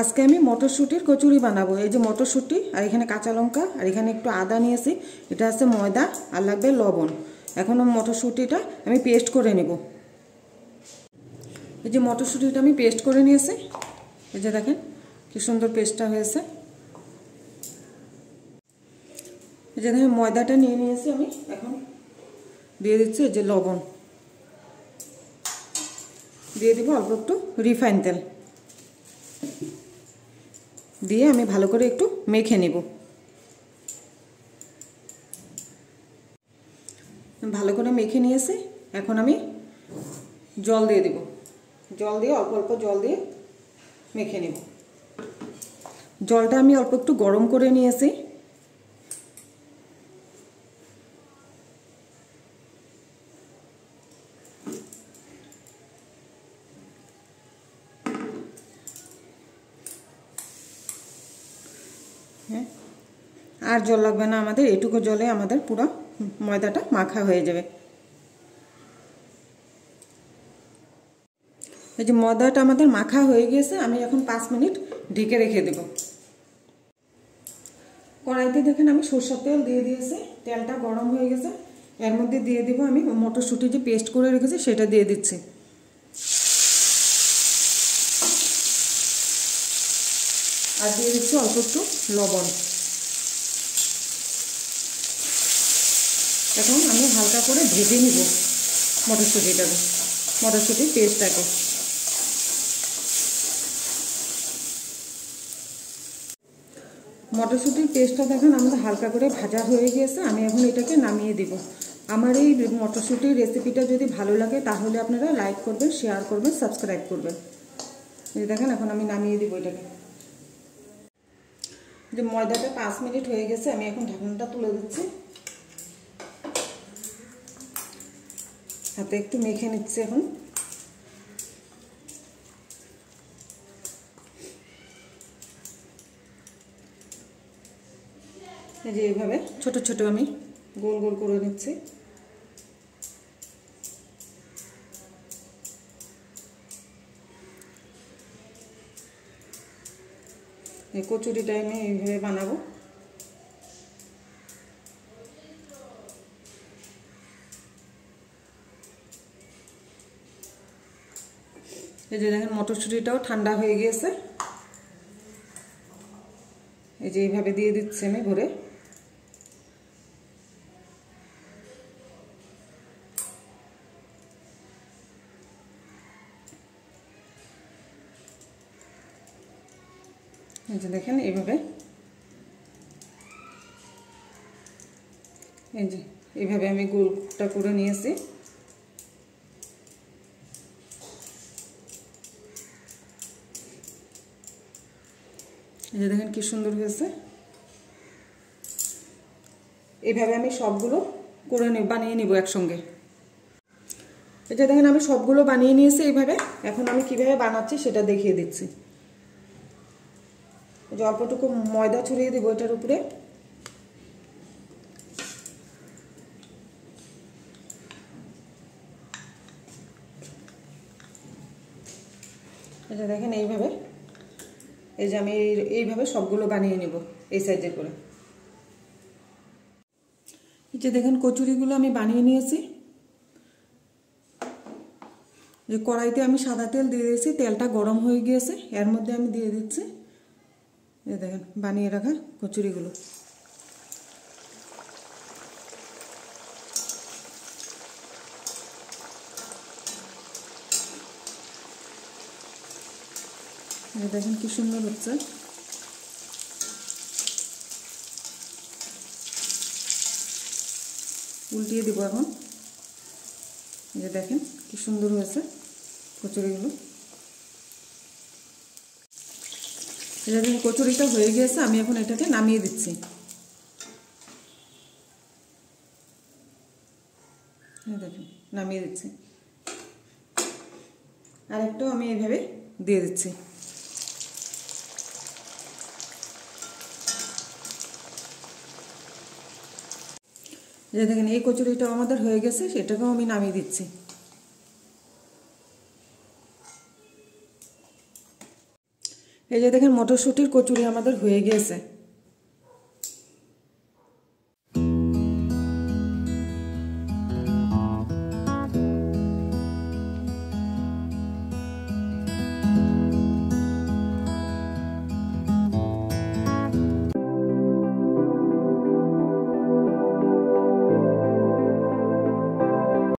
আজকে আমি মটরশুঁটির কচুরি বানাবো। এই যে মটরশুঁটি আর এখানে কাঁচা লঙ্কা আর এখানে একটু আদা নিয়েছি, এটা আছে ময়দা আর লাগবে লবণ। এখন মটরশুঁটিটা আমি পেস্ট করে নেব। এই যে মটরশুঁটিটা আমি পেস্ট করে নিয়েছি, এই যে দেখেন কি সুন্দর পেস্টটা হয়েছে। এই যে দেখেন ময়দাটা নিয়ে নিয়েছি আমি, এখন দিয়ে দিচ্ছি এই যে লবণ, দিয়ে দিব অল্প একটু রিফাইন তেল, দিয়ে আমি ভালো করে একটু মেখে নেব। ভালো করে মেখে নিয়েছি, এখন আমি জল দিয়ে দেব। জল দিয়ে অল্প অল্প জল দিয়ে মেখে নেব। জলটা আমি অল্প একটু গরম করে নিয়েছি। হ্যাঁ, আর জল লাগবে না আমাদের, এটুকু জলে আমাদের পুরো ময়দাটা মাখা হয়ে যাবে। এই যে ময়দাটা আমাদের মাখা হয়ে গিয়েছে, আমি এখন 5 মিনিট ঢেকে রেখে দেব। কড়াইতে দেখেন আমি সরষের তেল দিয়ে দিয়েছি, তেলটা গরম হয়ে গেছে। এর মধ্যে দিয়ে দিব আমি মটরশুঁটি যে পেস্ট করে রেখেছি সেটা দিয়ে দিচ্ছি। আর দিয়ে দিচ্ছি অল্প একটু লবণ। এখন আমি হালকা করে ভেজে নিব মটরশুঁটির পেস্টটাকে। মটরশুঁটির পেস্টটা দেখেন আমাদের হালকা করে ভাজা হয়ে গিয়েছে, আমি এখন এটাকে নামিয়ে দিব। আমার এই মটরশুঁটির রেসিপিটা যদি ভালো লাগে তাহলে আপনারা লাইক করবেন, শেয়ার করবেন, সাবস্ক্রাইব করবেন। এই দেখেন এখন আমি নামিয়ে দিব এটাকে। যে ময়দাটা 5 মিনিট হয়ে গেছে, আমি এখন ঢাকনাটা তুলে দিচ্ছি। হাতে একটু মেখে নিচ্ছি এখন। এই যে এইভাবে ছোট ছোট আমি গোল গোল করে নিচ্ছি। এই কচুরিটা আমি এইভাবে বানাবো। এই যে দেখেন মটরশুঁটিটাও ঠান্ডা হয়ে গিয়েছে, এই যে এইভাবে দিয়ে দিচ্ছি আমি ভরে। এই যে দেখেন এইভাবে, এই যে এইভাবে আমি গোলটা করে নিয়েছি। এই যে দেখেন কি সুন্দর হয়েছে। এইভাবে আমি সবগুলো করে বানিয়ে নিব একসঙ্গে। এই যে দেখেন আমি সবগুলো বানিয়ে নিয়েছি এইভাবে। এখন আমি কিভাবে বানাচ্ছি সেটা দেখিয়ে দিচ্ছি। এই যে অল্পটুকু ময়দা ছড়িয়ে দেবো এটার উপরে। এই যে দেখেন এইভাবে, এই যে আমি এইভাবে সবগুলো বানিয়ে নেব এই সাইজে করে। এই যে দেখেন কচুরিগুলো আমি বানিয়ে নিয়েছি। যে কড়াইতে আমি সাদা তেল দিয়ে দিয়েছি, তেলটা গরম হয়ে গিয়েছে, এর মধ্যে আমি দিয়ে দিচ্ছি এই দেখেন বানিয়ে রাখা কচুরিগুলো। দেখেন কি সুন্দর হচ্ছে। উল্টিয়ে দিব এখন। এই যে দেখেন কি সুন্দর হয়েছে কচুরিগুলো। এই যে দেখেন কচুরিটা হয়ে গিয়েছে, আমি এখন এটাকে নামিয়ে দিচ্ছি। দেখেন নামিয়ে দিচ্ছি। আরেকটাও আমি এইভাবে দিয়ে দিচ্ছি। যে দেখেন এই কচুরিটাও আমাদের হয়ে গেছে, সেটাকেও আমি নামিয়ে দিচ্ছি। এই যে দেখেন মটরশুঁটির কচুরি আমাদের হয়ে গিয়েছে।